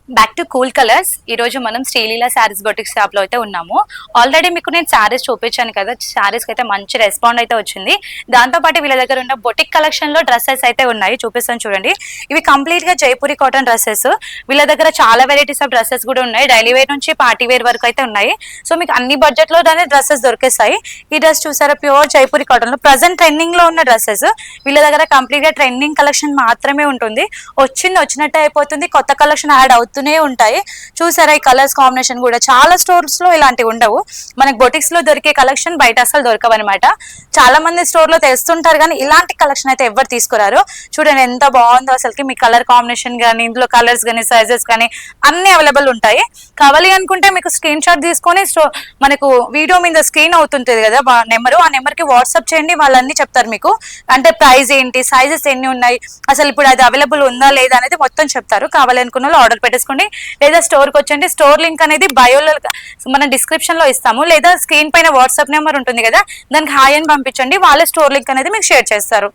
Back to cool colours. ఈ రోజు మనం శ్రీలీల శారీస్ బొటిక్ షాప్ లో అయితే ఉన్నాము. ఆల్రెడీ మీకు నేను శారీస్ చూపించాను కదా, శారీస్ కి అయితే మంచి రెస్పాండ్ అయితే వచ్చింది. దాంతో పాటు వీళ్ళ దగ్గర ఉన్న బొటిక్ కలెక్షన్ లో డ్రెస్సెస్ అయితే ఉన్నాయి, చూపిస్తాను చూడండి. ఇవి కంప్లీట్ గా జైపూరి కాటన్ డ్రెస్సెస్. వీళ్ళ దగ్గర చాలా వెరైటీస్ ఆఫ్ డ్రెస్సెస్ కూడా ఉన్నాయి, డైలీ వేర్ నుంచి పార్టీ వేర్ వరకు అయితే ఉన్నాయి. సో మీకు అన్ని బడ్జెట్ లో డ్రెస్సెస్ దొరికేస్తాయి. ఈ డ్రెస్ చూసారా, ప్యూర్ జైపూరి కాటన్ లో ప్రజెంట్ ట్రెండింగ్ లో ఉన్న డ్రెస్సెస్. వీళ్ళ దగ్గర కంప్లీట్ గా ట్రెండింగ్ కలెక్షన్ మాత్రమే ఉంటుంది. వచ్చినట్టే అయిపోతుంది, కొత్త కలెక్షన్ యాడ్ అవుతుంది ఉంటాయి. చూసారా ఈ కలర్స్ కాంబినేషన్ కూడా చాలా స్టోర్స్ లో ఇలాంటివి ఉండవు. మనకి బొటిక్స్ లో దొరికే కలెక్షన్ బయట అసలు దొరకవు అనమాట. చాలా మంది స్టోర్ లో తెస్తుంటారు కానీ ఇలాంటి కలెక్షన్ అయితే ఎవరు తీసుకురారు. చూడండి ఎంత బాగుందో అసలుకి. మీ కలర్ కాంబినేషన్ కానీ, ఇందులో కలర్స్ కానీ, సైజెస్ కానీ అన్ని అవైలబుల్ ఉంటాయి. కావాలి అనుకుంటే మీకు స్క్రీన్ షాట్ తీసుకొని మనకు వీడియో మీద స్క్రీన్ అవుతుంటది కదా నెంబరు, ఆ నెంబర్ కి వాట్సాప్ చేయండి, వాళ్ళన్నీ చెప్తారు మీకు. అంటే ప్రైస్ ఏంటి, సైజెస్ ఎన్ని ఉన్నాయి, అసలు ఇప్పుడు అది అవైలబుల్ ఉందా లేదా అనేది మొత్తం చెప్తారు. కావాలి అనుకున్న వాళ్ళు ఆర్డర్ పెట్టేసుకోండి, లేదా స్టోర్ కి వచ్చండి. స్టోర్ లింక్ అనేది బయోలో మన డిస్క్రిప్షన్ లో ఇస్తాము, లేదా స్క్రీన్ పైన వాట్సాప్ నెంబర్ ఉంటుంది కదా, దానికి హాయ్ అని పంపించండి, వాళ్ళే స్టోర్ లింక్ అనేది మీకు షేర్ చేస్తారు.